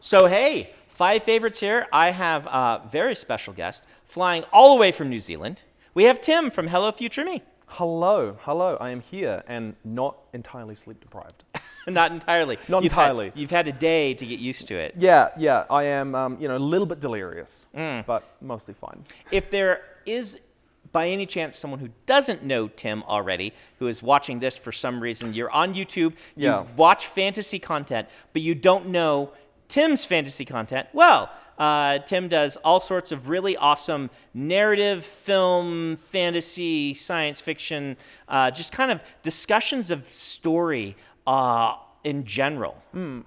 So hey, 5 favorites here. I have a very special guest flying all the way from New Zealand. We have Tim from Hello Future Me. Hello. I am here and not entirely sleep deprived. Not entirely. Not entirely. You've had a day to get used to it. Yeah. I am, a little bit delirious, but mostly fine. If there is, by any chance, someone who doesn't know Tim already, who is watching this for some reason, you're on YouTube, you watch fantasy content, but you don't know Tim's fantasy content, well, Tim does all sorts of really awesome narrative, film, fantasy, science fiction, just kind of discussions of story in general.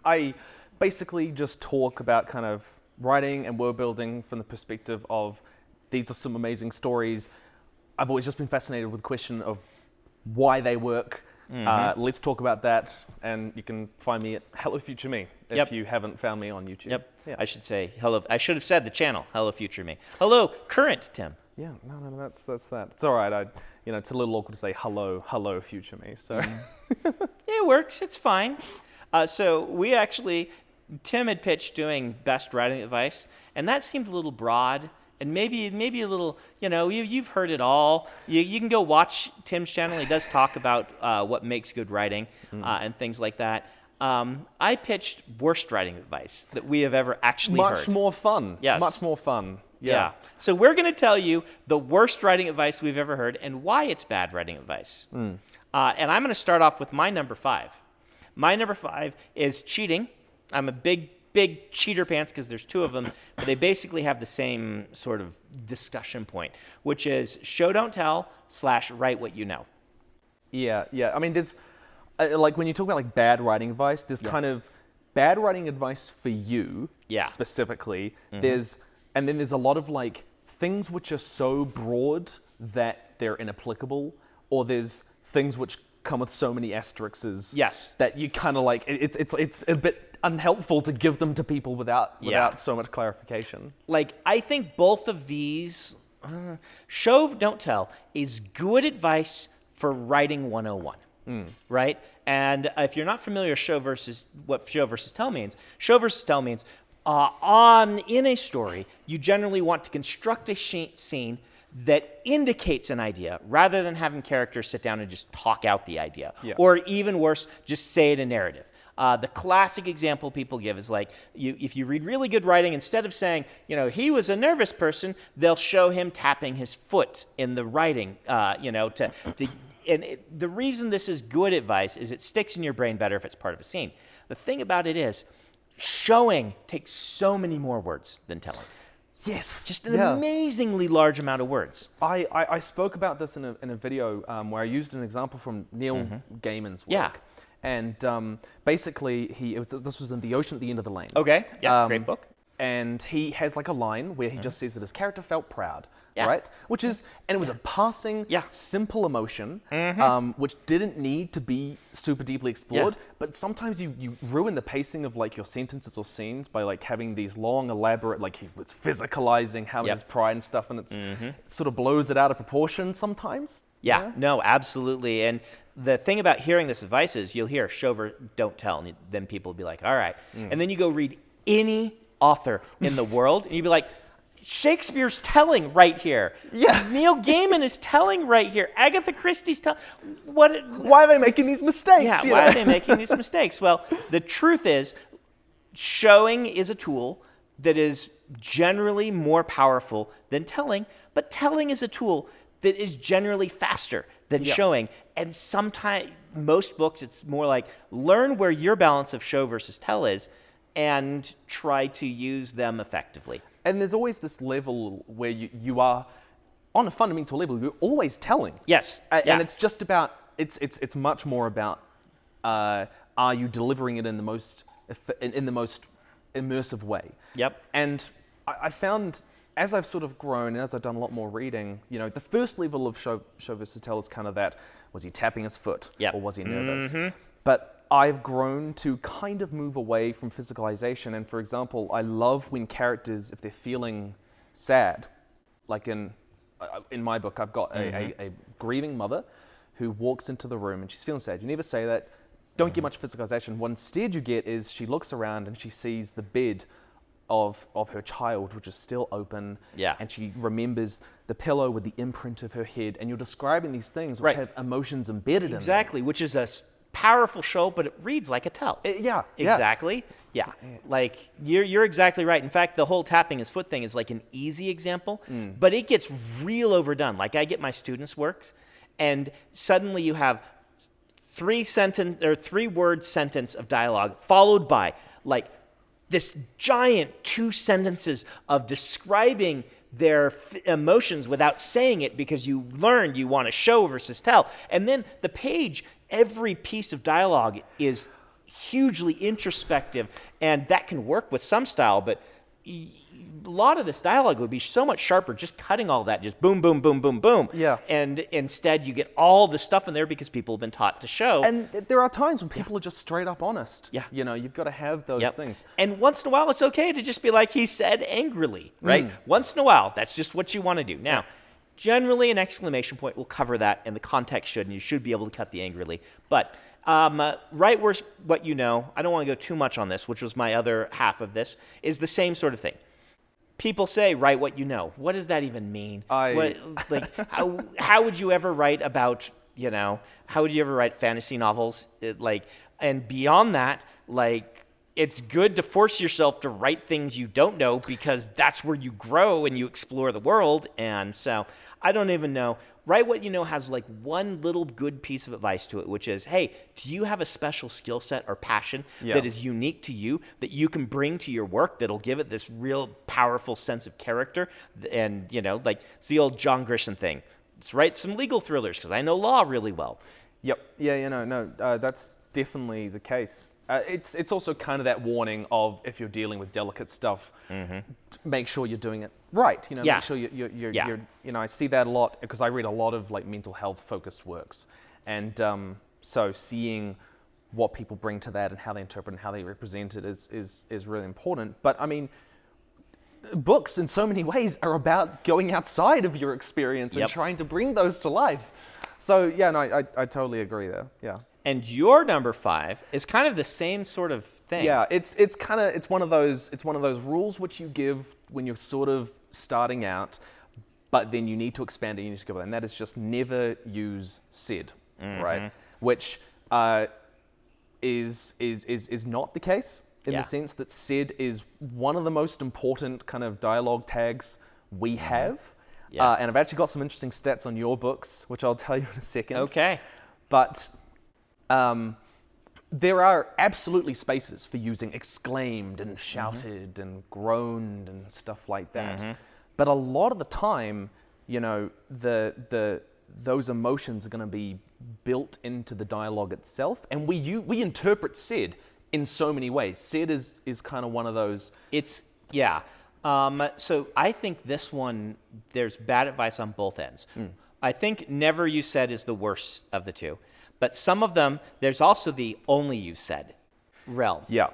I basically just talk about kind of writing and world building from the perspective of these are some amazing stories. I've always just been fascinated with the question of why they work. Let's talk about that, and you can find me at Hello Future Me if you haven't found me on YouTube. I should say hello. I should have said the channel Hello Future Me. Hello, current Tim. Yeah, no, that's that. It's all right. It's a little awkward to say hello Future Me. So It works. It's fine. So Tim had pitched doing best writing advice, and that seemed a little broad. And maybe a little, you've heard it all. You can go watch Tim's channel. He does talk about what makes good writing and things like that. I pitched worst writing advice that we have ever actually heard. Much more fun. Yes. Much more fun. Yeah. So we're going to tell you the worst writing advice we've ever heard and why it's bad writing advice. And I'm going to start off with my number 5. My number 5 is cheating. I'm a big cheater pants because there's 2 of them, but they basically have the same sort of discussion point, which is show don't tell / write what you know. Yeah. I mean, there's like when you talk about like bad writing advice, there's kind of bad writing advice for you specifically. And then there's a lot of like things which are so broad that they're inapplicable, or there's things which come with so many asterisks that you kind of like it's a bit unhelpful to give them to people without so much clarification. Like, I think both of these, show, don't tell, is good advice for writing 101, right? And if you're not familiar with what show versus tell means, in a story, you generally want to construct a scene that indicates an idea rather than having characters sit down and just talk out the idea. Or even worse, just say it in narrative. The classic example people give is like, if you read really good writing, instead of saying, he was a nervous person, they'll show him tapping his foot in the writing, the reason this is good advice is it sticks in your brain better if it's part of a scene. The thing about it is, showing takes so many more words than telling. Yes. Just an amazingly large amount of words. I spoke about this in a video where I used an example from Neil Gaiman's work. And basically, this was in The Ocean at the End of the Lane. Okay, great book. And he has like a line where he just says that his character felt proud, right? Which is, and it was a passing, simple emotion, which didn't need to be super deeply explored. But sometimes you ruin the pacing of like your sentences or scenes by like having these long, elaborate, like he was physicalizing how his pride and stuff, and it sort of blows it out of proportion sometimes. No, absolutely. And the thing about hearing this advice is you'll hear show, don't tell, and then people will be like, all right. And then you go read any author in the world, and you'd be like, Shakespeare's telling right here. Neil Gaiman is telling right here. Agatha Christie's telling. Why are they making these mistakes? Why are they making these mistakes? Well, the truth is, showing is a tool that is generally more powerful than telling, but telling is a tool that is generally faster than showing. And sometimes, most books, it's more like learn where your balance of show versus tell is and try to use them effectively. And there's always this level where you are, on a fundamental level, you're always telling. Yes. And it's just about, it's much more about, are you delivering it in the most immersive way? And I found, as I've sort of grown and as I've done a lot more reading, the first level of show versus tell is kind of that, was he tapping his foot or was he nervous? But I've grown to kind of move away from physicalization. And for example, I love when characters, if they're feeling sad, like in my book, I've got a grieving mother who walks into the room and she's feeling sad. You never say that. don't get much physicalization. What instead you get is she looks around and she sees the bed of her child, which is still open. Yeah. And she remembers the pillow with the imprint of her head. And you're describing these things which have emotions embedded in them. Exactly, which is a powerful show, but it reads like a tell. Yeah. Exactly. Yeah. Like, you're exactly right. In fact, the whole tapping his foot thing is like an easy example, but it gets real overdone. Like, I get my students' works, and suddenly you have 3-word sentence of dialogue followed by like this giant 2 sentences of describing their emotions without saying it, because you learned you want to show versus tell. And then the page, every piece of dialogue is hugely introspective, and that can work with some style, but a lot of this dialogue would be so much sharper just cutting all that, just boom, boom, boom, boom, boom. Yeah. And instead you get all the stuff in there because people have been taught to show. And there are times when people are just straight up honest. Yeah. You know, you've got to have those things. And once in a while, it's okay to just be like, he said angrily, right? Once in a while, that's just what you want to do. Now, generally an exclamation point will cover that, and the context should, and you should be able to cut the angrily. But write what you know, I don't want to go too much on this, which was my other half of this, is the same sort of thing. People say, write what you know. What does that even mean? How would you ever write about, how would you ever write fantasy novels? And beyond that, it's good to force yourself to write things you don't know, because that's where you grow and you explore the world. And so I don't even know. Write What You Know has one little good piece of advice to it, which is, hey, do you have a special skill set or passion that is unique to you that you can bring to your work that'll give it this real powerful sense of character? And, it's the old John Grisham thing. Let's write some legal thrillers because I know law really well. Yep. Yeah, that's definitely the case. It's also kind of that warning of, if you're dealing with delicate stuff, make sure you're doing it right. Make sure you're I see that a lot because I read a lot of mental health focused works, and so seeing what people bring to that and how they interpret and how they represent it is really important. But I mean, books in so many ways are about going outside of your experience and trying to bring those to life. So I totally agree there. Yeah. And your number 5 is kind of the same sort of thing. Yeah, it's one of those rules which you give when you're sort of starting out, but then you need to expand it. You need to go, and that is just never use said, right? Which is not the case in the sense that said is one of the most important kind of dialogue tags we have. Yeah. And I've actually got some interesting stats on your books, which I'll tell you in a second. Okay. But there are absolutely spaces for using exclaimed and shouted and groaned and stuff like that. But a lot of the time, those emotions are going to be built into the dialogue itself, and we interpret said in so many ways. Said is kind of one of those. So I think this one, there's bad advice on both ends. I think never you said is the worst of the two. But some of them, there's also the only you said realm. Yeah.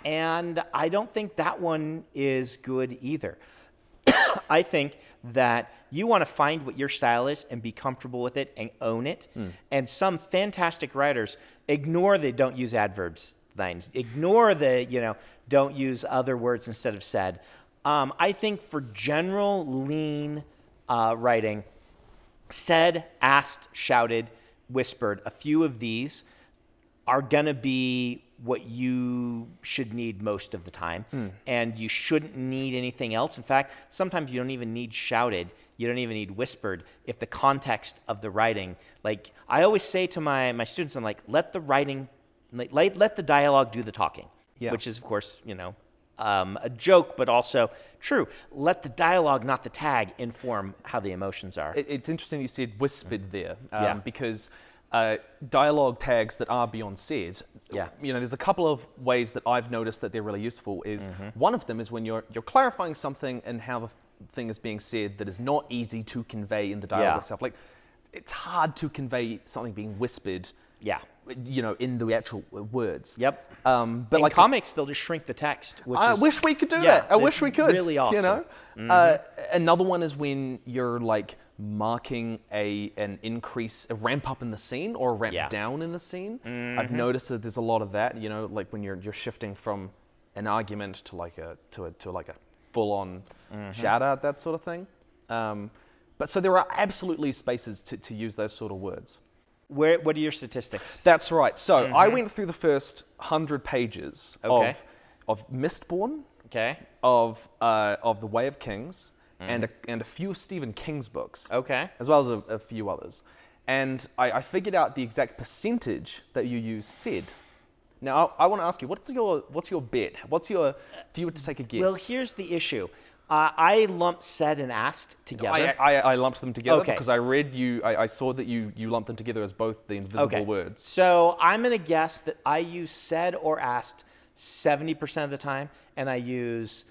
And I don't think that one is good either. I think that you want to find what your style is and be comfortable with it and own it. And some fantastic writers ignore the don't use adverbs lines, ignore the, don't use other words instead of said. I think for general lean writing, said, asked, shouted, whispered, a few of these are going to be what you should need most of the time. And you shouldn't need anything else. In fact, sometimes you don't even need shouted. You don't even need whispered if the context of the writing, I always say to my students, I'm like, let the writing, let the dialogue do the talking, which is, of course, a joke, but also true. Let the dialogue, not the tag, inform how the emotions are. It's interesting you said whispered there, because dialogue tags that are beyond said, there's a couple of ways that I've noticed that they're really useful. One of them is when you're clarifying something and how the thing is being said that is not easy to convey in the dialogue itself. It's hard to convey something being whispered. In the actual words. But in comics, they'll just shrink the text. I wish we could do that. I wish we could. Really awesome. Another one is when you're marking an increase, a ramp up in the scene or a ramp down in the scene. I've noticed that there's a lot of that, like when you're shifting from an argument to like a full on shout out, that sort of thing. But so there are absolutely spaces to use those sort of words. What are your statistics? That's right. So I went through the first 100 pages of Mistborn, of The Way of Kings, and a few of Stephen King's books, as well as a few others. And I figured out the exact percentage that you use said. Now I want to ask you, what's your bet? If you were to take a guess? Well, here's the issue. I lumped said and asked together. I lumped them together because I read I saw that you lumped them together as both the invisible words. So I'm going to guess that I use said or asked 70% of the time, and I use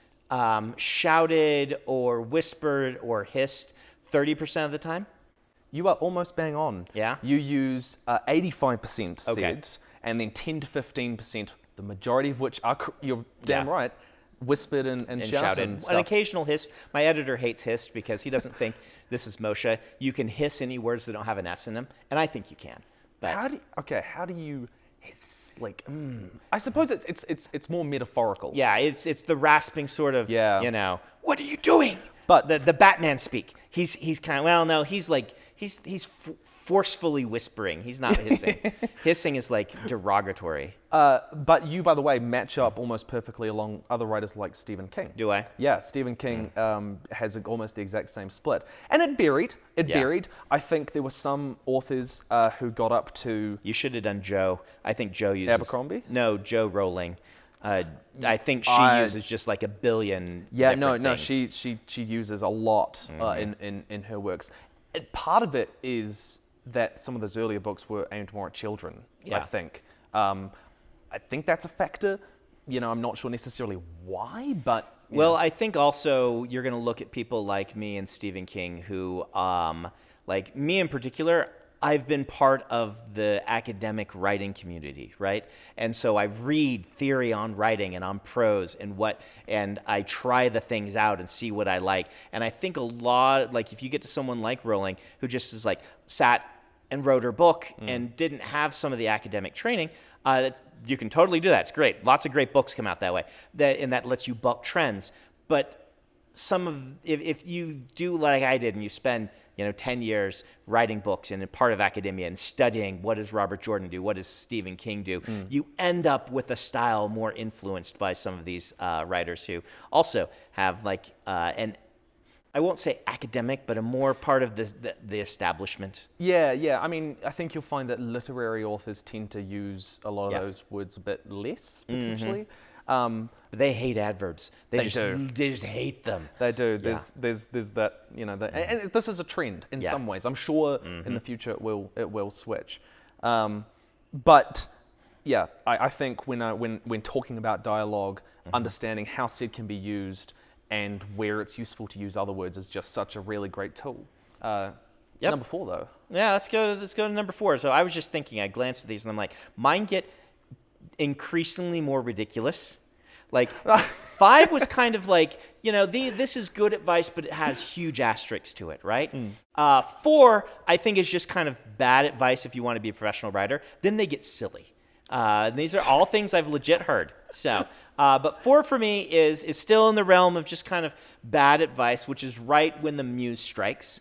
shouted or whispered or hissed 30% of the time. You are almost bang on. Yeah? You use 85% said, and then 10 to 15%, the majority of which are, you're damn right, whispered and shouted. And an occasional hiss. My editor hates hiss because he doesn't think, this is Moshe, you can hiss any words that don't have an S in them, and I think you can. But how do you hiss? Like, I suppose it's more metaphorical. Yeah, it's the rasping sort of, what are you doing? But the Batman speak. He's kind of, well, no, he's like, he's forcefully whispering. He's not hissing. Hissing is like derogatory. But you, by the way, match up almost perfectly along other writers like Stephen King. Do I? Yeah, Stephen King has almost the exact same split. And it varied. Varied. I think there were some authors who got up to... You should have done Joe. I think Joe uses... Abercrombie? No, Joe Rowling. I think she uses just like a billion things. She uses a lot in her works. Part of it is that some of those earlier books were aimed more at children, I think. I think that's a factor. I'm not sure necessarily why, but... Well, I think also you're going to look at people like me and Stephen King who, like me in particular, I've been part of the academic writing community, right? And so I read theory on writing and on prose and I try the things out and see what I like. And I think a lot, like if you get to someone like Rowling, who just is like sat and wrote her book and didn't have some of the academic training, you can totally do that. It's great. Lots of great books come out that way. That lets you buck trends. But if you do like I did and you spend 10 years writing books and a part of academia and studying what does Robert Jordan do, what does Stephen King do, you end up with a style more influenced by some of these writers who also have like I won't say academic, but a more part of the establishment. Yeah. I mean, I think you'll find that literary authors tend to use a lot of those words a bit less, potentially. They hate adverbs. They just hate them. They do. There's that, and this is a trend in some ways. I'm sure in the future it will switch. But yeah, I think when talking about dialogue, understanding how said can be used and where it's useful to use other words is just such a really great tool. Number 4 though. Yeah, let's go to number 4. So I was just thinking, I glanced at these and I'm like, mine get increasingly more ridiculous. Like 5 was kind of like, this is good advice, but it has huge asterisks to it, right? 4, I think, is just kind of bad advice if you want to be a professional writer. Then they get silly. These are all things I've legit heard. So, but 4 for me is still in the realm of just kind of bad advice, which is right when the muse strikes.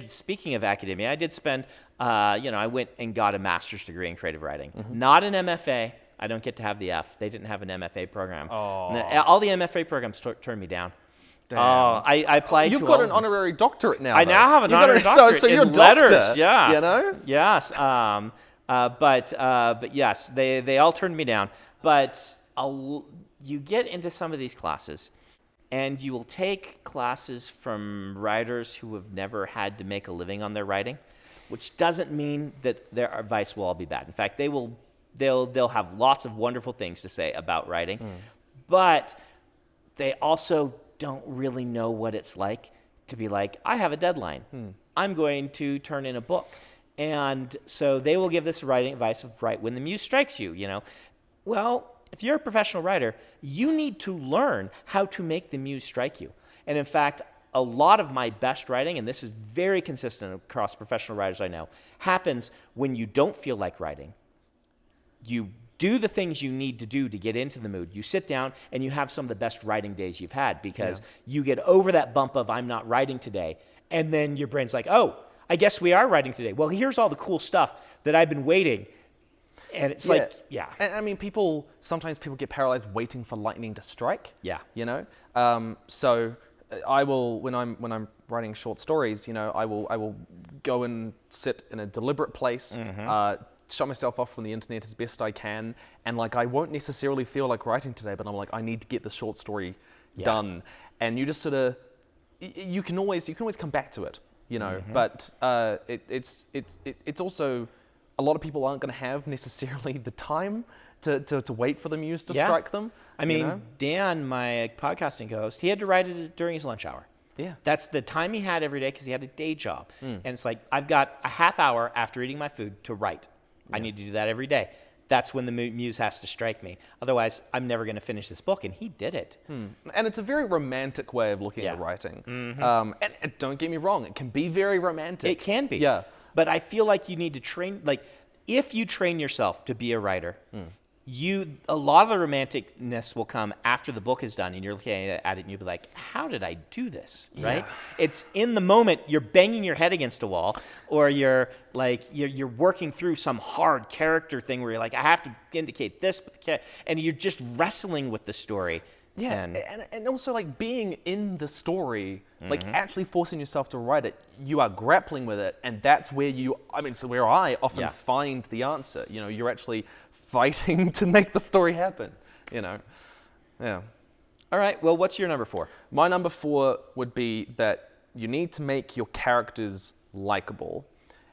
Speaking of academia, I did spend, I went and got a master's degree in creative writing. Not an MFA. I don't get to have the F. They didn't have an MFA program. All the MFA programs turned me down. I applied You've got an honorary doctorate now. I now have an honorary doctorate so you're in a letters. Doctor, Yeah. Yes. But yes, they all turned me down. But you get into some of these classes, and you will take classes from writers who have never had to make a living on their writing, which doesn't mean that their advice will all be bad. In fact, they'll have lots of wonderful things to say about writing, but they also don't really know what it's like to be like, I have a deadline. I'm going to turn in a book. And so they will give this writing advice of right when the muse strikes you, Well, if you're a professional writer, you need to learn how to make the muse strike you. And in fact, a lot of my best writing, and this is very consistent across professional writers I know, happens when you don't feel like writing. You do the things you need to do to get into the mood. You sit down and you have some of the best writing days you've had because you get over that bump of I'm not writing today. And then your brain's like, oh, I guess we are writing today. Well, here's all the cool stuff that I've been waiting. And it's And I mean, sometimes people get paralyzed waiting for lightning to strike. Yeah. You know? So I will, when I'm writing short stories, you know, I will go and sit in a deliberate place, shut myself off from the internet as best I can, and like I won't necessarily feel like writing today, but I'm like, I need to get the short story done. And you just sort of, you can always come back to it, you know. But it's also, a lot of people aren't going to have necessarily the time to wait for the muse to strike them. I mean, you know? Dan, my podcasting co-host, he had to write it during his lunch hour. Yeah. That's the time he had every day because he had a day job. And it's like, I've got a half hour after eating my food to write. I need to do that every day. That's when the muse has to strike me. Otherwise, I'm never going to finish this book, and he did it. And it's a very romantic way of looking at writing. And don't get me wrong, it can be very romantic. It can be. Yeah. But I feel like you need to train, like, if you train yourself to be a writer, a lot of the romanticness will come after the book is done, and you're looking at it and you'll be like, how did I do this, right? It's in the moment, you're banging your head against a wall, or you're working through some hard character thing where you're like, I have to indicate this, and you're just wrestling with the story. Yeah, and also like being in the story, like actually forcing yourself to write it, you are grappling with it, and that's where where I often find the answer. You know, you're actually fighting to make the story happen, you know. Yeah. All right, well, what's your number 4? My number 4 would be that you need to make your characters likable.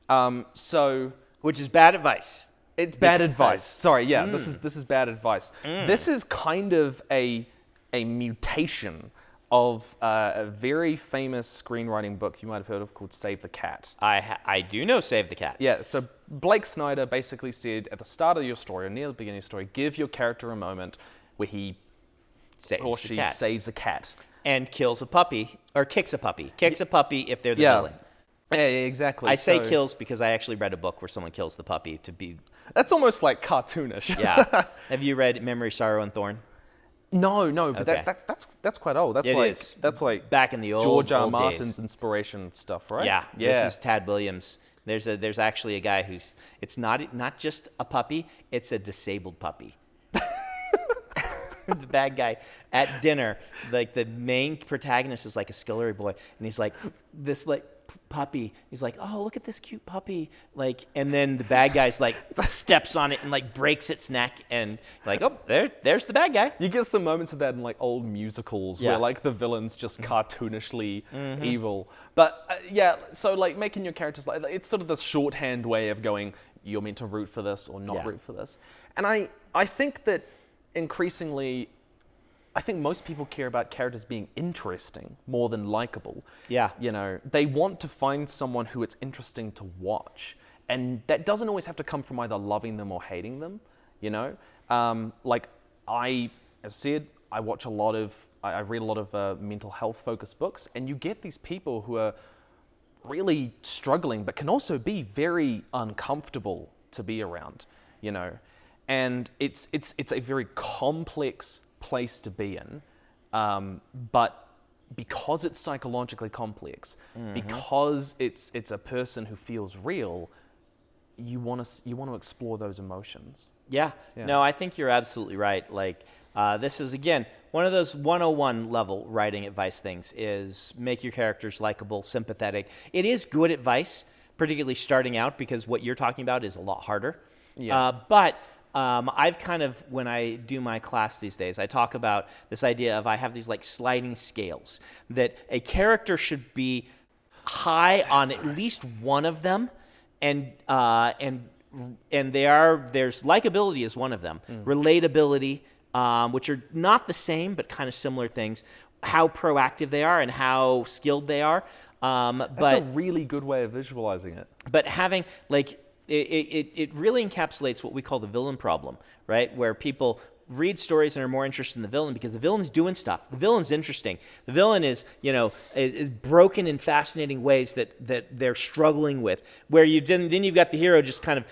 Which is bad advice. It's bad advice. Sorry, this is bad advice. This is kind of a mutation of a very famous screenwriting book you might have heard of called Save the Cat. I do know Save the Cat. Yeah, so Blake Snyder basically said at the start of your story, or near the beginning of your story, give your character a moment where he saves a cat. And kills a puppy, or kicks a puppy. Kicks a puppy if they're the villain. Yeah, exactly. I say kills because I actually read a book where someone kills the puppy to be... That's almost like cartoonish. Yeah. Have you read Memory, Sorrow, and Thorn? No, but that's quite old. That's like back in the old George R. old Martin's days. Inspiration stuff, right? Yeah. This is Tad Williams. There's actually a guy who's it's not just a puppy, it's a disabled puppy. The bad guy at dinner, like the main protagonist is like a Skillery boy, and he's like this like puppy. He's like, oh, look at this cute puppy. Like, and then the bad guy's like steps on it and like breaks its neck, and like, oh, there's the bad guy. You get some moments of that in like old musicals where like the villain's just cartoonishly evil. But so like making your characters like it's sort of this shorthand way of going, you're meant to root for this or not root for this. And I think that increasingly, I think most people care about characters being interesting more than likable. Yeah. You know, they want to find someone who it's interesting to watch. And that doesn't always have to come from either loving them or hating them, you know? Like, as said, I read a lot of mental health focused books, and you get these people who are really struggling, but can also be very uncomfortable to be around, you know? And it's a very complex place to be in, but because it's psychologically complex, because it's a person who feels real, you want to explore those emotions. Yeah. No, I think you're absolutely right. Like this is again one of those 101 level writing advice things is make your characters likable, sympathetic. It is good advice, particularly starting out, because what you're talking about is a lot harder. Yeah. But I've kind of, when I do my class these days, I talk about this idea of I have these like sliding scales, that a character should be high on at least one of them, and there's likability is one of them, relatability, which are not the same but kind of similar things, how proactive they are and how skilled they are. That's a really good way of visualizing it. But having like it really encapsulates what we call the villain problem, right? Where people read stories and are more interested in the villain because the villain's doing stuff. The villain's interesting. The villain is, is broken in fascinating ways that they're struggling with. Where then you've got the hero just kind of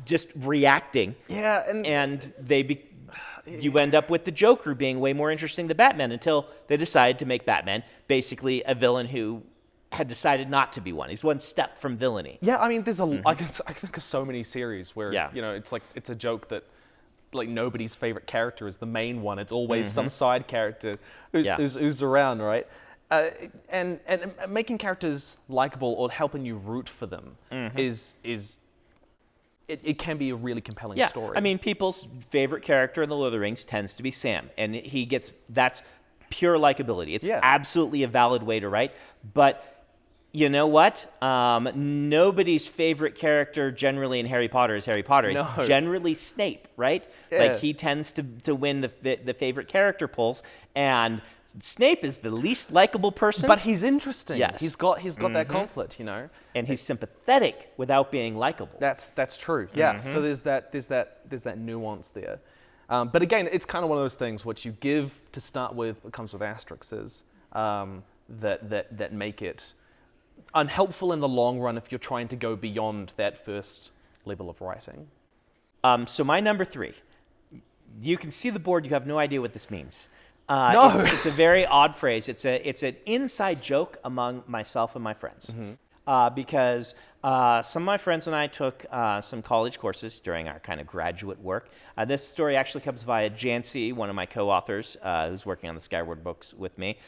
just reacting. Yeah, and you end up with the Joker being way more interesting than Batman until they decided to make Batman basically a villain who had decided not to be one. He's one step from villainy. Yeah, I mean, there's I think of so many series where it's a joke that like nobody's favorite character is the main one. It's always some side character who's around, right? And making characters likable or helping you root for them it can be a really compelling story. I mean, people's favorite character in the Lord of the Rings tends to be Sam, and that's pure likability. It's absolutely a valid way to write, but you know what? Nobody's favorite character generally in Harry Potter is Harry Potter. No. It's generally Snape, right? Yeah. Like he tends to win the favorite character polls, and Snape is the least likable person. But he's interesting. Yes. He's got that conflict, and he's sympathetic without being likable. That's true. Yeah. So there's that nuance there. But again, it's kind of one of those things what you give to start with, what comes with asterisks, that make it unhelpful in the long run if you're trying to go beyond that first level of writing. So my number 3, you can see the board. You have no idea what this means. No. It's a very odd phrase. It's an inside joke among myself and my friends. Because some of my friends and I took some college courses during our kind of graduate work. This story actually comes via Jancy, one of my co-authors, who's working on the Skyward books with me.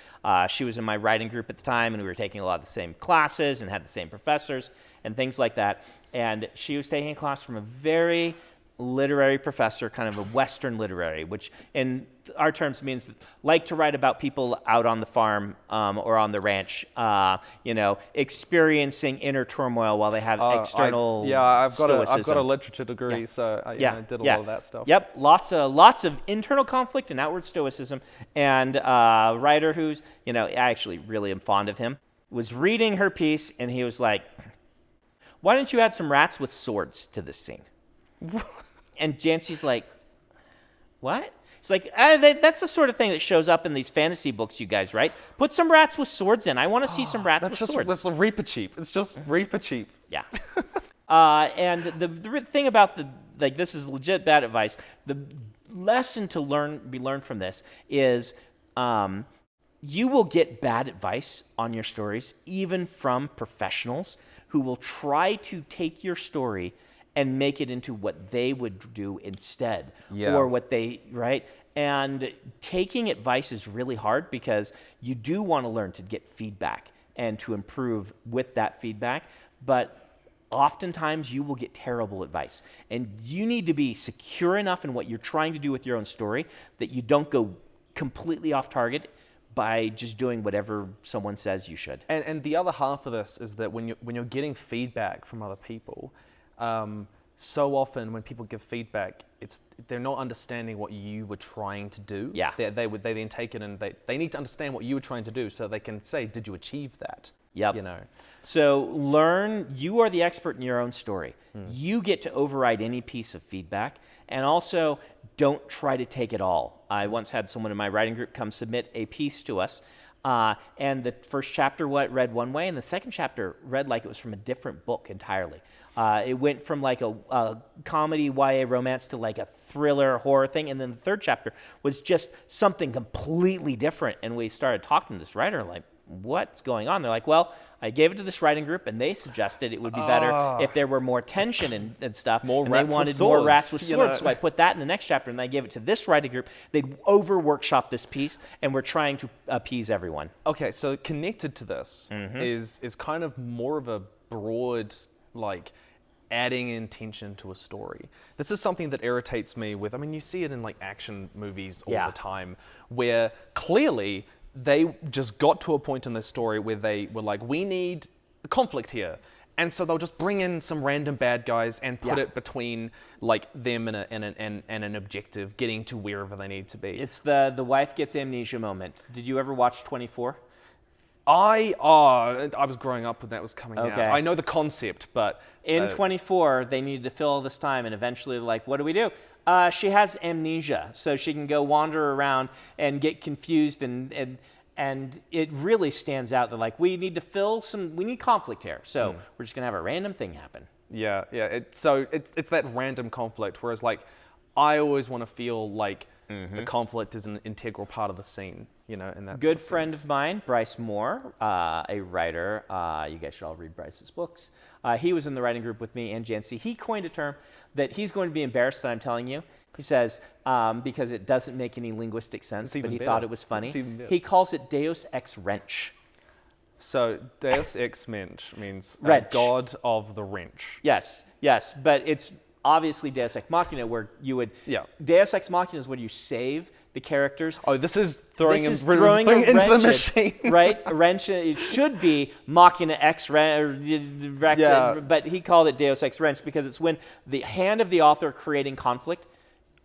She was in my writing group at the time, and we were taking a lot of the same classes and had the same professors and things like that. And she was taking a class from a very literary professor, kind of a Western literary, which in our terms means like to write about people out on the farm or on the ranch, experiencing inner turmoil while they have external I've got stoicism. a literature degree, so I did a lot of that stuff. Yep, lots of internal conflict and outward stoicism. And a writer who's, I actually really am fond of him, was reading her piece, and he was like, "Why don't you add some rats with swords to this scene?" And Jancy's like, "What?" He's like, "That's the sort of thing that shows up in these fantasy books you guys write. Put some rats with swords in. I want to see some rats with swords." That's Reaper cheap. It's just Reaper cheap. Yeah. And the thing about this is legit bad advice. The lesson to be learned from this is you will get bad advice on your stories, even from professionals who will try to take your story and make it into what they would do instead, or what right? And taking advice is really hard because you do want to learn to get feedback and to improve with that feedback, but oftentimes you will get terrible advice. And you need to be secure enough in what you're trying to do with your own story that you don't go completely off target by just doing whatever someone says you should. And the other half of this is that when you're getting feedback from other people, so often when people give feedback, they're not understanding what you were trying to do. Yeah. They then take it and they need to understand what you were trying to do so they can say, did you achieve that? Yep. So learn, you are the expert in your own story. You get to override any piece of feedback, and also don't try to take it all. I once had someone in my writing group come submit a piece to us, and the first chapter read one way, and the second chapter read like it was from a different book entirely. It went from like a comedy YA romance to like a thriller horror thing, and then the third chapter was just something completely different. And we started talking to this writer, like, what's going on? They're like, well, I gave it to this writing group, and they suggested it would be better if there were more tension and stuff. More and rats they wanted with more swords, rats with swords. So I put that in the next chapter, and I gave it to this writing group. They'd over-workshop this piece, and we're trying to appease everyone. Okay, so connected to this is kind of more of a broad, like, adding intention to a story. This is something that irritates me with, you see it in like action movies all the time, where clearly they just got to a point in this story where they were like, we need a conflict here. And so they'll just bring in some random bad guys and put it between like them and an objective, getting to wherever they need to be. It's the wife gets amnesia moment. Did you ever watch 24? I was growing up when that was coming out. I know the concept, but in 24 they needed to fill all this time, and eventually like, what do we do? She has amnesia, so she can go wander around and get confused, and it really stands out that like, we need conflict here, so we're just gonna have a random thing happen. Yeah. So it's that random conflict, whereas like I always want to feel like the conflict is an integral part of the scene, you know, and that's good friend of mine, Bryce Moore, a writer. You guys should all read Bryce's books. He was in the writing group with me and Jancy. He coined a term that he's going to be embarrassed that I'm telling you. He says, because it doesn't make any linguistic sense, but he thought it was funny. He calls it Deus Ex Wrench. So Deus Ex Mensch means God of the wrench. Yes, but it's obviously Deus Ex Machina, where you would... Yeah. Deus Ex Machina is when you save the characters. Oh, this is throwing into the machine. Right? Wrench, it should be Machina X Rex, but he called it Deus Ex Wrench because it's when the hand of the author creating conflict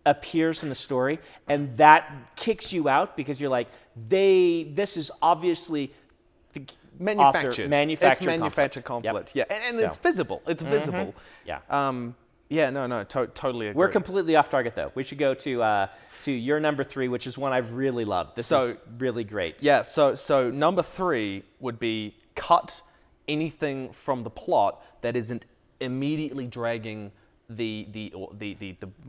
appears in the story, and that kicks you out because you're like, this is obviously... manufactured conflict. Yep. Yeah, and it's visible. It's visible. Yeah. Totally agree. We're completely off target though. We should go to your number 3, which is one I really love. This is really great. Yeah. So number 3 would be cut anything from the plot that isn't immediately dragging the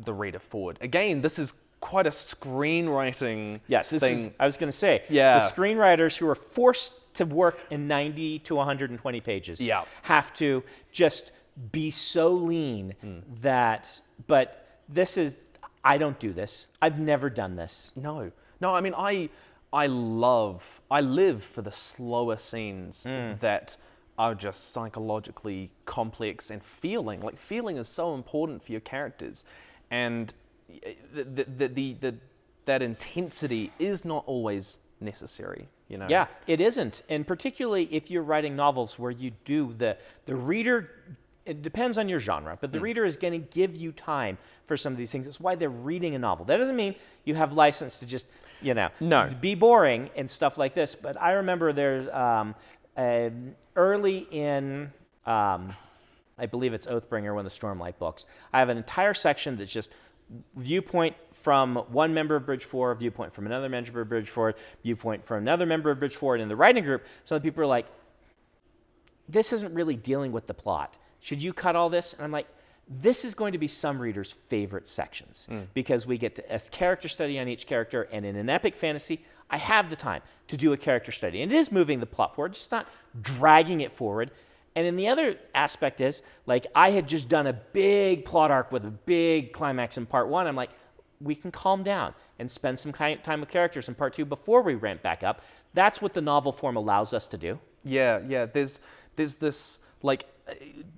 reader forward. Again, this is quite a screenwriting thing. I was going to say, the screenwriters who are forced to work in 90 to 120 pages have to just be so lean that, but this is, I don't do this. I've never done this. No, I mean, I live for the slower scenes that are just psychologically complex and feeling. Like, feeling is so important for your characters. And that intensity is not always necessary, you know? Yeah, it isn't. And particularly if you're writing novels where you do the reader, it depends on your genre, but the reader is going to give you time for some of these things. That's why they're reading a novel. That doesn't mean you have license to just, be boring and stuff like this. But I remember there's early in, I believe it's Oathbringer, one of the Stormlight books, I have an entire section that's just viewpoint from one member of Bridge 4, viewpoint from another member of Bridge 4, viewpoint from another member of Bridge 4, and in the writing group, some people are like, this isn't really dealing with the plot. Should you cut all this? And I'm like, this is going to be some readers' favorite sections because we get a character study on each character, and in an epic fantasy, I have the time to do a character study. And it is moving the plot forward, just not dragging it forward. And then the other aspect is, like, I had just done a big plot arc with a big climax in part 1. I'm like, we can calm down and spend some time with characters in part 2 before we ramp back up. That's what the novel form allows us to do. Yeah. There's this, like,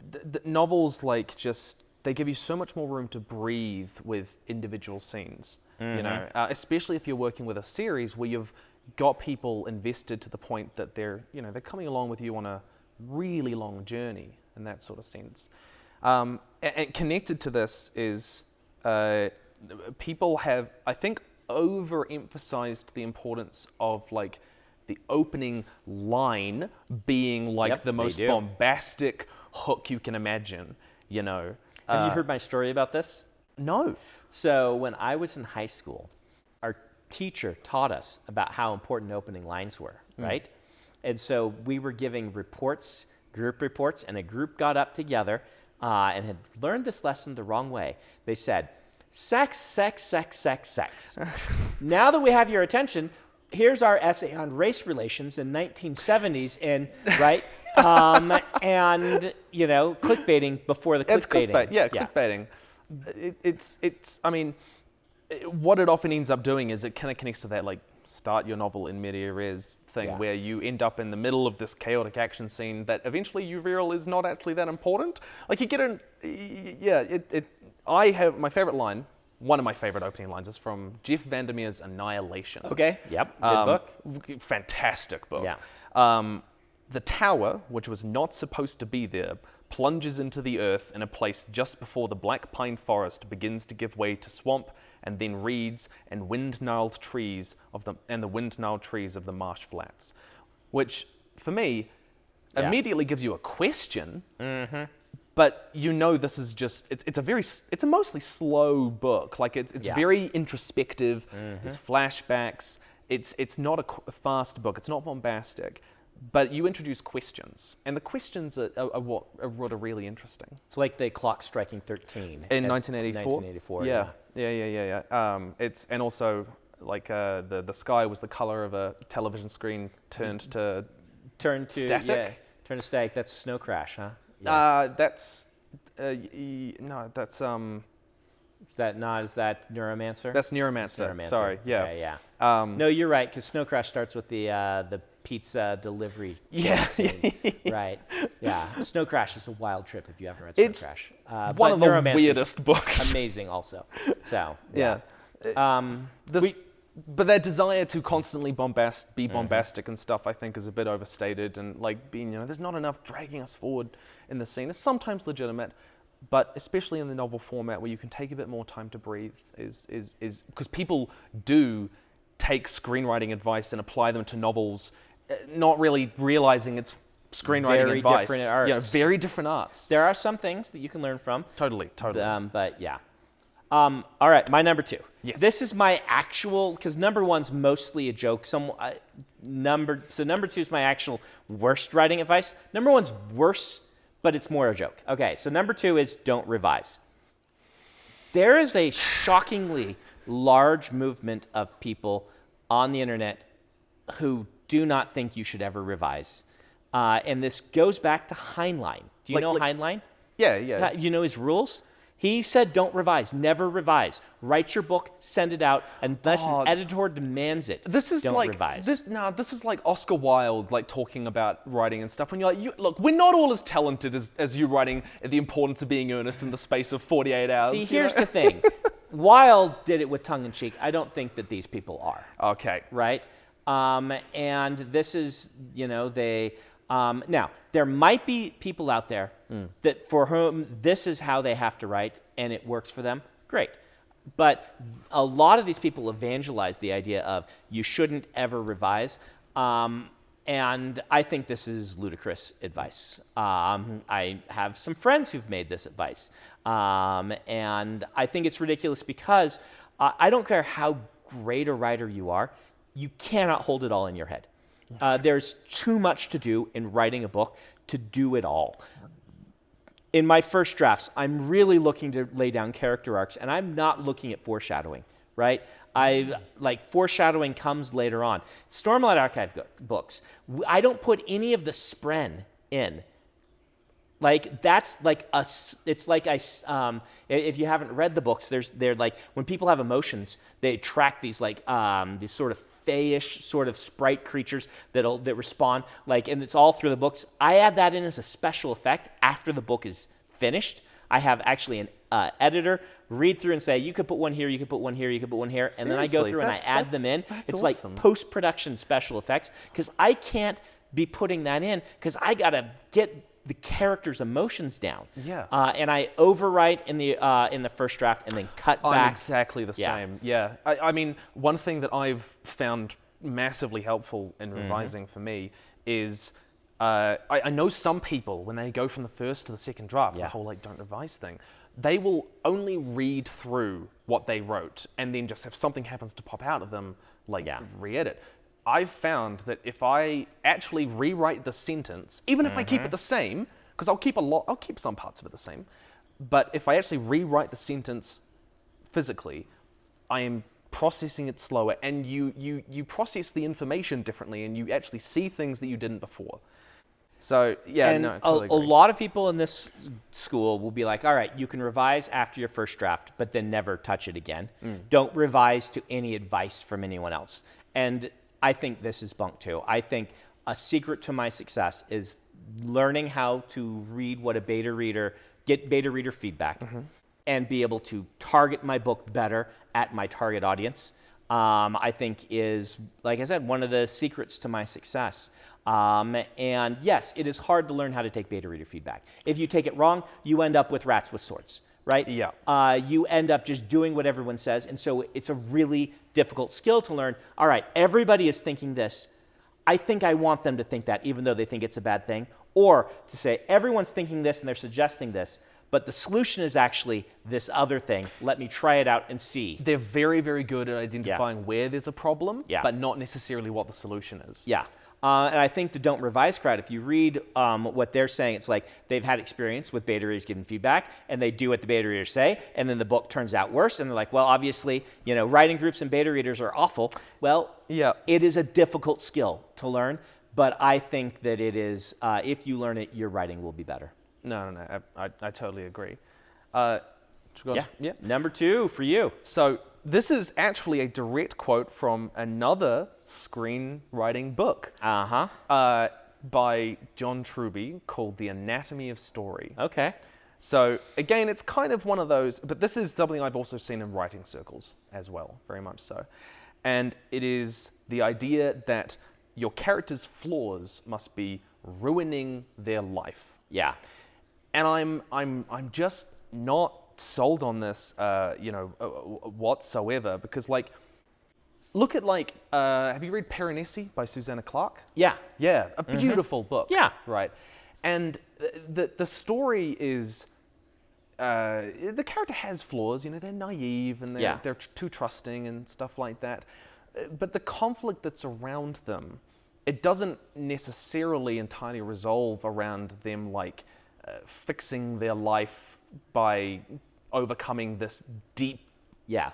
the novels, like, just, they give you so much more room to breathe with individual scenes, you know, especially if you're working with a series where you've got people invested to the point that they're coming along with you on a really long journey in that sort of sense. And connected to this is people have, I think, overemphasized the importance of, like, the opening line being like the most bombastic hook you can imagine, you know. Have you heard my story about this? No. So when I was in high school, our teacher taught us about how important opening lines were, right? And so we were giving reports, group reports, and a group got up together and had learned this lesson the wrong way. They said, sex, sex, sex, sex, sex. Now that we have your attention, here's our essay on race relations in 1970s, and right, and clickbaiting before the clickbaiting. It's clickbait, clickbaiting. It's. I mean, what it often ends up doing is it kind of connects to that, like, start your novel in media res thing, where you end up in the middle of this chaotic action scene that eventually you realize is not actually that important. Like, you get in. I have my favorite line. One of my favorite opening lines is from Jeff Vandermeer's Annihilation. Okay, yep, good book. Fantastic book. Yeah. The tower, which was not supposed to be there, plunges into the earth in a place just before the black pine forest begins to give way to swamp, and then reeds and wind-gnarled trees of the wind-gnarled trees of the marsh flats. Which for me, immediately gives you a question. But you know this is just, it's a mostly slow book. Like it's very introspective, there's flashbacks, it's not a fast book, it's not bombastic, but you introduce questions. And the questions are what are really interesting. It's like the clock striking 13. In 1984? 1984, Yeah. And also, like, the sky was the color of a television screen turned to static. Yeah, turn to static, that's Snow Crash, huh? That's is that Neuromancer? That's Neuromancer. Sorry, yeah. Okay, yeah. No, you're right, because Snow Crash starts with the pizza delivery. Scene. Right. Yeah. Snow Crash is a wild trip if you haven't read Snow Crash. One of the weirdest books. Amazing, also. So yeah. But their desire to constantly be bombastic and stuff, I think, is a bit overstated, and like being, there's not enough dragging us forward in the scene. It's sometimes legitimate, but especially in the novel format where you can take a bit more time to breathe, is because people do take screenwriting advice and apply them to novels, not really realizing it's screenwriting advice. Different arts. Very different arts. There are some things that you can learn from. Totally. But yeah. All right, my number 2. Yes. This is my actual, because number 1's mostly a joke. Number 2 is my actual worst writing advice. Number 1's worse, but it's more a joke. Okay, so number 2 is don't revise. There is a shockingly large movement of people on the internet who do not think you should ever revise. And this goes back to Heinlein. Do you know Heinlein? Yeah. You know his rules? He said, don't revise, never revise. Write your book, send it out, unless an editor demands it. Don't revise. This is like Oscar Wilde, like talking about writing and stuff. When you're like, look, we're not all as talented as you writing The Importance of Being Earnest in the space of 48 hours. See, here's the thing. Wilde did it with tongue in cheek. I don't think that these people are. Okay. Right? And this is, now, there might be people out there that for whom this is how they have to write and it works for them. Great. But a lot of these people evangelize the idea of you shouldn't ever revise. And I think this is ludicrous advice. I have some friends who've made this advice. And I think it's ridiculous because I don't care how great a writer you are, you cannot hold it all in your head. There's too much to do in writing a book to do it all. In my first drafts, I'm really looking to lay down character arcs, and I'm not looking at foreshadowing, right? Foreshadowing comes later on. Stormlight Archive books, I don't put any of the spren in. If you haven't read the books, they're like, when people have emotions, they track these these sort of fayish sort of sprite creatures that respond, and it's all through the books. I add that in as a special effect after the book is finished. I have actually an editor read through and say, you could put one here, you could put one here, you could put one here, and then I go through and I add them in. It's awesome. Like post-production special effects, because I can't be putting that in because I gotta get the character's emotions down. Yeah. And I overwrite in the first draft and then cut back. I'm exactly the same. Yeah. I mean, one thing that I've found massively helpful in revising for me is I know some people, when they go from the first to the second draft, the whole don't revise thing, they will only read through what they wrote and then just if something happens to pop out of them, re-edit. I've found that if I actually rewrite the sentence, even if I keep it the same, because I'll keep some parts of it the same, but if I actually rewrite the sentence physically, I am processing it slower, and you process the information differently, and you actually see things that you didn't before. So totally agree. A lot of people in this school will be like, all right, you can revise after your first draft, but then never touch it again. Don't revise to any advice from anyone else. And I think this is bunk too. I think a secret to my success is learning how to read what get beta reader feedback, and be able to target my book better at my target audience. I think is, like I said, one of the secrets to my success. And yes, it is hard to learn how to take beta reader feedback. If you take it wrong, you end up with rats with swords, right? Yeah. You end up just doing what everyone says, and so it's a really difficult skill to learn. All right, everybody is thinking this. I think I want them to think that, even though they think it's a bad thing. Or to say, everyone's thinking this and they're suggesting this, but the solution is actually this other thing. Let me try it out and see. They're very, very good at identifying where there's a problem, but not necessarily what the solution is. Yeah. And I think the Don't Revise crowd, if you read what they're saying, it's like they've had experience with beta readers giving feedback, and they do what the beta readers say, and then the book turns out worse, and they're like, well, obviously, writing groups and beta readers are awful. Well, it is a difficult skill to learn, but I think that it is, if you learn it, your writing will be better. No, I totally agree. Number 2 for you. So this is actually a direct quote from another screenwriting book by John Truby called The Anatomy of Story. Okay. So again, it's kind of one of those, but this is something I've also seen in writing circles as well, very much so. And it is the idea that your character's flaws must be ruining their life. Yeah. And I'm just not sold on this, whatsoever, because look at have you read Piranesi by Susanna Clarke? Yeah. Yeah, a beautiful book. Yeah. Right. And the story is, the character has flaws, they're naive and they're too trusting and stuff like that. But the conflict that's around them, it doesn't necessarily entirely resolve around them fixing their life by overcoming this deep,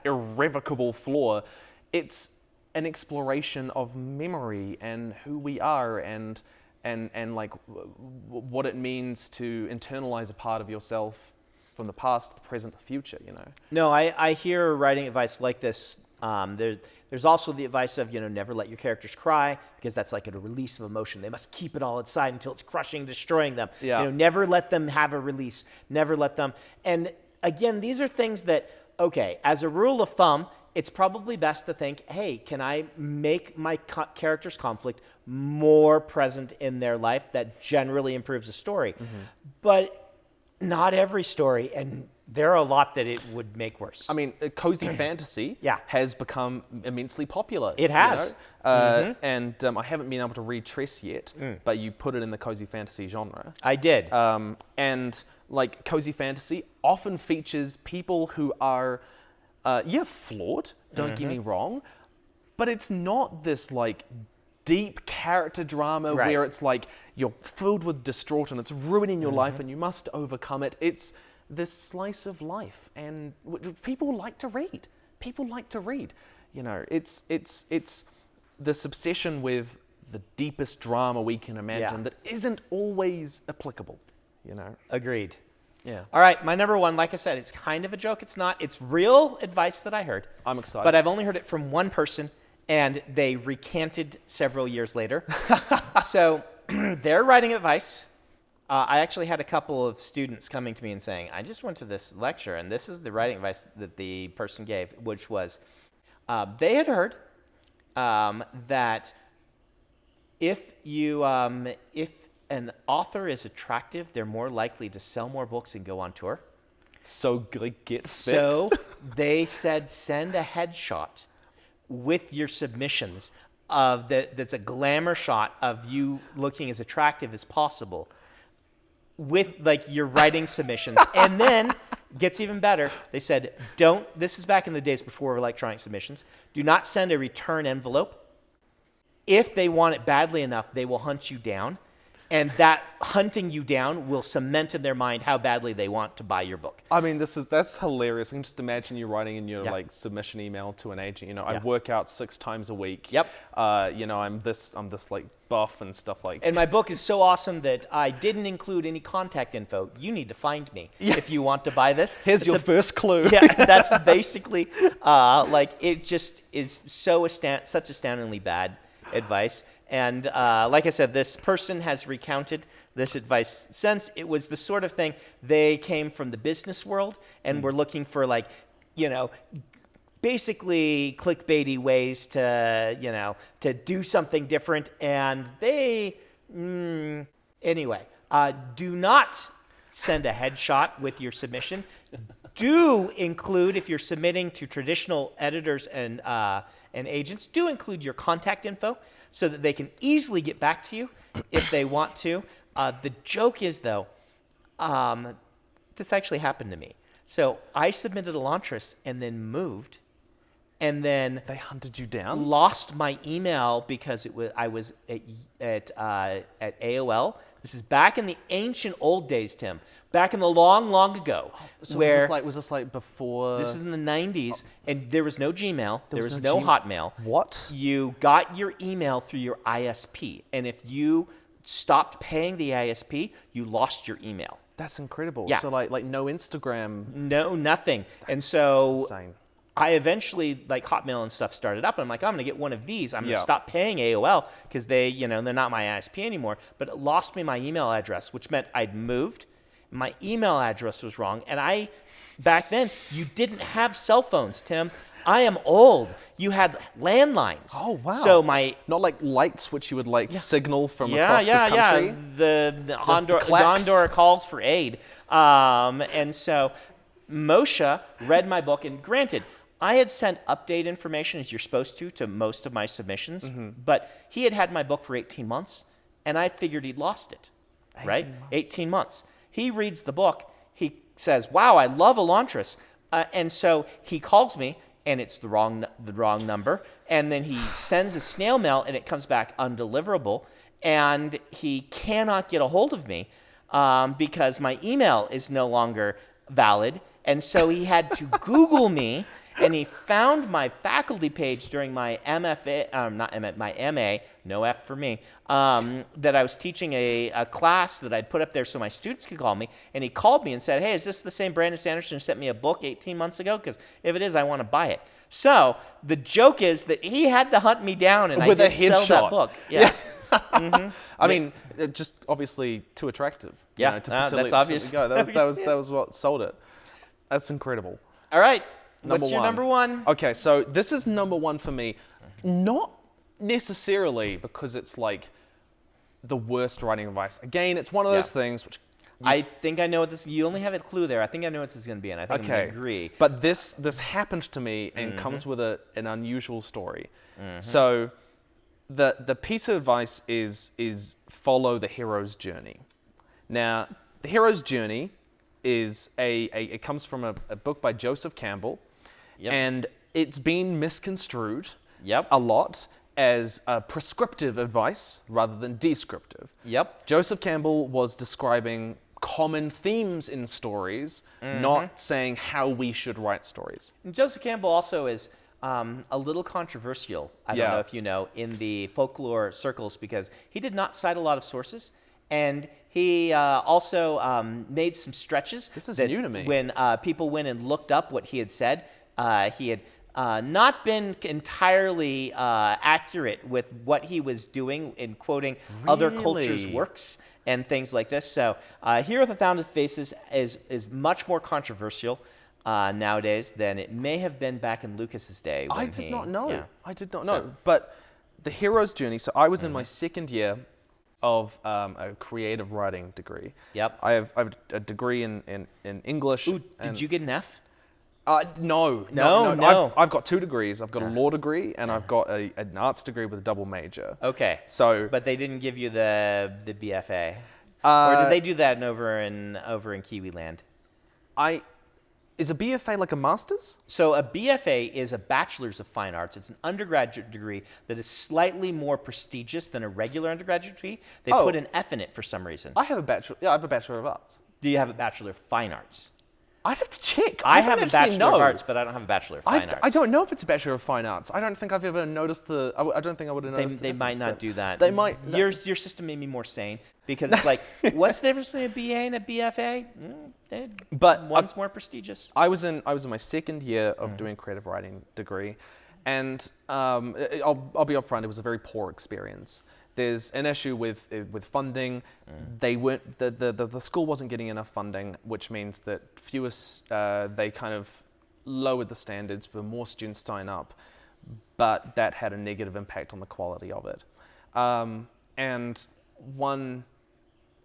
irrevocable flaw. It's an exploration of memory and who we are and what it means to internalize a part of yourself from the past, the present, the future, No, I hear writing advice like this. There's also the advice of, never let your characters cry, because that's like a release of emotion. They must keep it all inside until it's crushing, destroying them. Yeah. Never let them have a release. Never let them. And again, these are things that, okay, as a rule of thumb, it's probably best to think, hey, can I make my character's conflict more present in their life? That generally improves the story. But not every story, and there are a lot that it would make worse. I mean, cozy fantasy has become immensely popular. It has. And I haven't been able to read Tress yet, but you put it in the cozy fantasy genre. I did. And cozy fantasy often features people who are, flawed, don't get me wrong, but it's not this deep character drama where it's you're filled with distraught and it's ruining your life and you must overcome it. It's this slice of life, and people like to read. It's this obsession with the deepest drama we can imagine that isn't always applicable. Agreed. Yeah. All right, my number 1, like I said, it's kind of a joke. It's not. It's real advice that I heard. I'm excited. But I've only heard it from one person, and they recanted several years later. So they're writing advice. I actually had a couple of students coming to me and saying, I just went to this lecture, and this is the writing advice that the person gave, which was they had heard that if an author is attractive, they're more likely to sell more books and go on tour. So get fit. So they said, send a headshot with your submissions that's a glamour shot of you looking as attractive as possible with your writing submissions. And then gets even better. They said, this is back in the days before electronic submissions, do not send a return envelope. If they want it badly enough, they will hunt you down. And that hunting you down will cement in their mind how badly they want to buy your book. I mean, that's hilarious. I can just imagine you writing in your submission email to an agent. I work out 6 times a week. Yep. I'm this buff and stuff like. And my book is so awesome that I didn't include any contact info. You need to find me if you want to buy this. Here's your first clue. Yeah, that's basically it. Just is such astoundingly bad advice. And like I said, this person has recounted this advice since. It was the sort of thing, they came from the business world and were looking for basically clickbaity ways to do something different. And they, anyway, do not send a headshot with your submission. Do include, if you're submitting to traditional editors and and agents do include your contact info so that they can easily get back to you if they want to. The joke is, though, this actually happened to me. So I submitted Elantris and then moved, and then They hunted you down? lost my email because I was at AOL. This is back in the ancient old days, Tim. Back in the long, long ago. So where was this like before? this is in the 90s, and there was no Gmail. There was no no Gmail. Hotmail. What? You got your email through your ISP, and if you stopped paying the ISP, you lost your email. That's incredible. Yeah. So like no Instagram. No, nothing. And That's so insane. I eventually, like, Hotmail and stuff started up, and I'm like, I'm going to get one of these. I'm going to Yeah. stop paying AOL because they're not my ISP anymore. But it lost me my email address, which meant I'd moved. My email address was wrong. And back then, you didn't have cell phones, Tim. I am old. You had landlines. Oh, wow. So Not like lights, which you would signal from across the country. Yeah. The clacks. Gondor calls for aid. And so Moshe read my book, and granted, I had sent update information, as you're supposed to most of my submissions, but he had my book for 18 months, and I figured he'd lost it, right? 18 months. He reads the book. He says, wow, I love Elantris. And so he calls me, and it's the wrong number, and then he sends a snail mail, and it comes back undeliverable, and he cannot get a hold of me because my email is no longer valid, and so he had to Google me, and he found my faculty page during my my MA, no F for me, that I was teaching a class that I'd put up there so my students could call me, and he called me and said, hey, is this the same Brandon Sanderson who sent me a book 18 months ago? Because if it is, I want to buy it. So the joke is that he had to hunt me down, and With I a did sell headshot. that book. Yeah. I mean, just obviously too attractive. Yeah, that's obvious. Go. That was what sold it. That's incredible. All right. Number What's your one. number one? Okay, so this is number one for me. Not necessarily because it's like the worst writing advice. Again, it's one of those things which I think I know what this. You only have a clue there. I think I know what this is going to be, and I think I'm going to agree. But this happened to me and comes with an unusual story. So the piece of advice is follow the hero's journey. Now, the hero's journey is it comes from a book by Joseph Campbell, and it's been misconstrued a lot as prescriptive advice rather than descriptive. Joseph Campbell was describing common themes in stories, not saying how we should write stories. And Joseph Campbell also is a little controversial, I don't know if you know, in the folklore circles, because he did not cite a lot of sources, and he also made some stretches. This is new to me. When people went and looked up what he had said, he had not been entirely accurate with what he was doing in quoting other cultures' works and things like this. So Here with a Thousand Faces is much more controversial nowadays than it may have been back in Lucas's day. I did not know. I did not know. But the hero's journey. So I was in my second year of a creative writing degree. I have a degree in English. Ooh, did you get an F? No. I've got two degrees. I've got a law degree and I've got an arts degree with a double major. Okay. So, but they didn't give you the BFA, or did they do that over in Kiwi land? Is a BFA like a master's? So a BFA is a Bachelor's of Fine Arts. It's an undergraduate degree that is slightly more prestigious than a regular undergraduate degree. They put an F in it for some reason. I have a bachelor. Yeah, I have a Bachelor of Arts. Do you have a Bachelor of Fine Arts? I'd have to check. I have a Bachelor of Arts, but I don't have a Bachelor of Fine Arts. I don't know if it's a Bachelor of Fine Arts. I don't think I've ever noticed I don't think I would have noticed They might not do that. They might. Your system made me more sane, because it's like, what's the difference between a BA and a BFA? But one's more prestigious. I was in my second year of doing creative writing degree, and I'll be upfront. It was a very poor experience. There's an issue with funding. They weren't the school wasn't getting enough funding, which means that they kind of lowered the standards for more students to sign up, but that had a negative impact on the quality of it. And one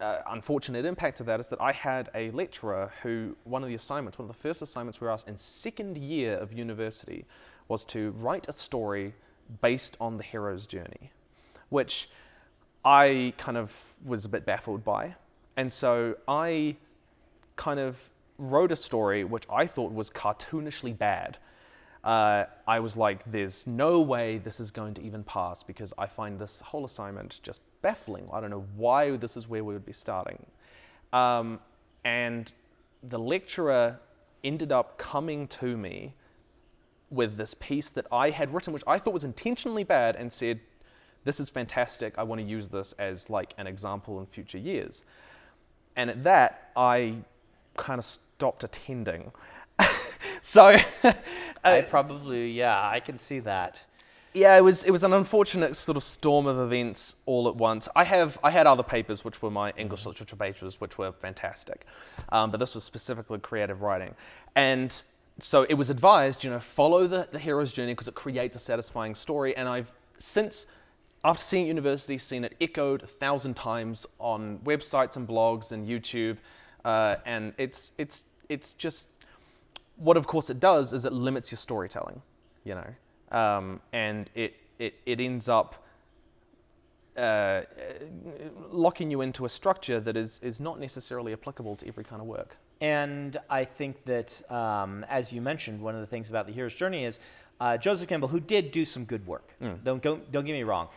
unfortunate impact of that is that I had a lecturer who one of the first assignments we were asked in second year of university was to write a story based on the hero's journey, which I kind of was a bit baffled by. And so I kind of wrote a story which I thought was cartoonishly bad. I was like, there's no way this is going to even pass because I find this whole assignment just baffling. I don't know why this is where we would be starting. And the lecturer ended up coming to me with this piece that I had written, which I thought was intentionally bad, and said, this is fantastic, I want to use this as like an example in future years. And at that, I kind of stopped attending. So I can see that. Yeah, it was an unfortunate sort of storm of events all at once. I had other papers, which were my English literature papers, which were fantastic, but this was specifically creative writing. And so it was advised, follow the hero's journey because it creates a satisfying story. And I've since, after seeing it at university, seen it echoed 1,000 times on websites and blogs and YouTube, and it's just, what of course it does is it limits your storytelling, and it ends up locking you into a structure that is not necessarily applicable to every kind of work. And I think that, as you mentioned, one of the things about the hero's journey is Joseph Campbell, who did do some good work, don't get me wrong,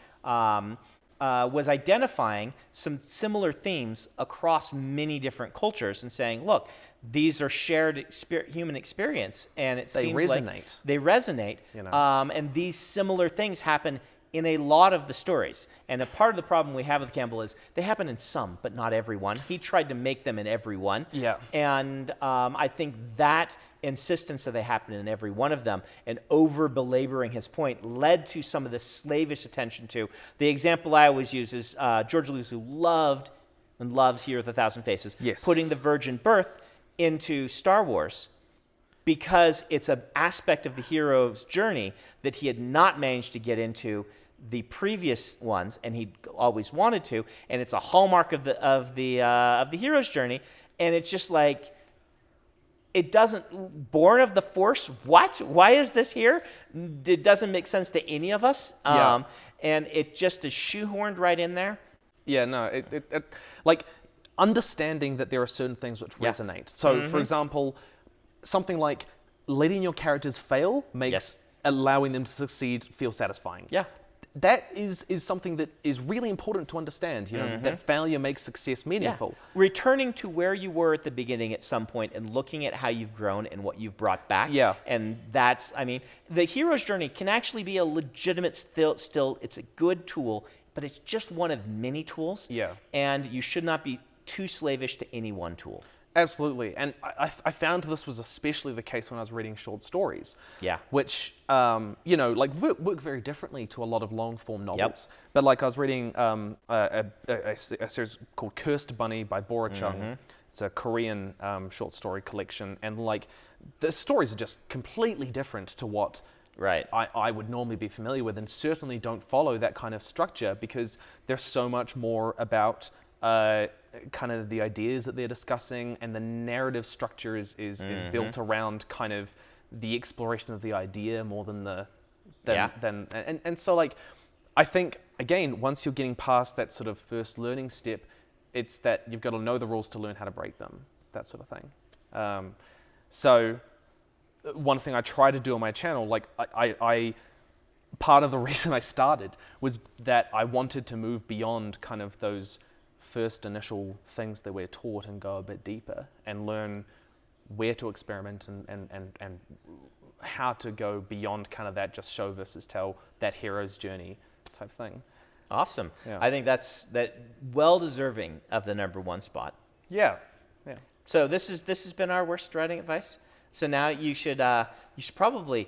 was identifying some similar themes across many different cultures and saying, look, these are shared human experience, and it seems like they resonate. And these similar things happen in a lot of the stories. And a part of the problem we have with Campbell is they happen in some, but not every one. He tried to make them in every one. Yeah. And I think that insistence that they happen in every one of them and over belaboring his point led to some of the slavish attention to. The example I always use is George Lucas, who loved and loves Hero with a Thousand Faces, putting the virgin birth into Star Wars because it's an aspect of the hero's journey that he had not managed to get into the previous ones, and he always wanted to, and it's a hallmark of the hero's journey, and it's just like, it doesn't, born of the Force, what? Why is this here? It doesn't make sense to any of us, and it just is shoehorned right in there. Yeah, no, it like, understanding that there are certain things which resonate. So, for example, something like letting your characters fail makes allowing them to succeed feel satisfying. Yeah. That is something that is really important to understand, that failure makes success meaningful. Yeah. Returning to where you were at the beginning at some point and looking at how you've grown and what you've brought back. Yeah. And that's, the hero's journey can actually be a legitimate, still it's a good tool, but it's just one of many tools. Yeah. And you should not be too slavish to any one tool. Absolutely, and I found this was especially the case when I was reading short stories. Yeah. Which, work very differently to a lot of long-form novels. Yep. But like I was reading a series called Cursed Bunny by Bora Chung. It's a Korean short story collection, and like the stories are just completely different to what I would normally be familiar with, and certainly don't follow that kind of structure because there's so much more about kind of the ideas that they're discussing, and the narrative structure is built around kind of the exploration of the idea more than and so like I think again, once you're getting past that sort of first learning step, it's that you've got to know the rules to learn how to break them, that sort of thing. So one thing I try to do on my channel, like I part of the reason I started was that I wanted to move beyond kind of those first initial things that we're taught and go a bit deeper and learn where to experiment and how to go beyond kind of that just show versus tell, that hero's journey type thing. Awesome. Yeah. I think that's well deserving of the #1 spot. Yeah. So this has been our worst writing advice. So now you should probably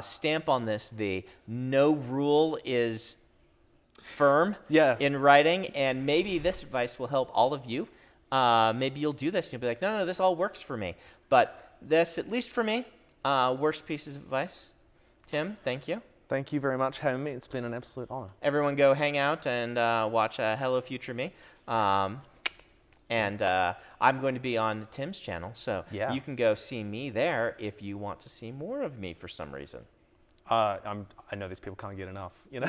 stamp on this the no rule is firm in writing, and maybe this advice will help all of you. Maybe you'll do this and you'll be like, no, this all works for me. But this, at least for me, worst pieces of advice. Tim, thank you. Thank you very much for having me. It's been an absolute honor. Everyone go hang out and watch Hello Future Me. And I'm going to be on Tim's channel, so you can go see me there if you want to see more of me for some reason. I know these people can't get enough, you know?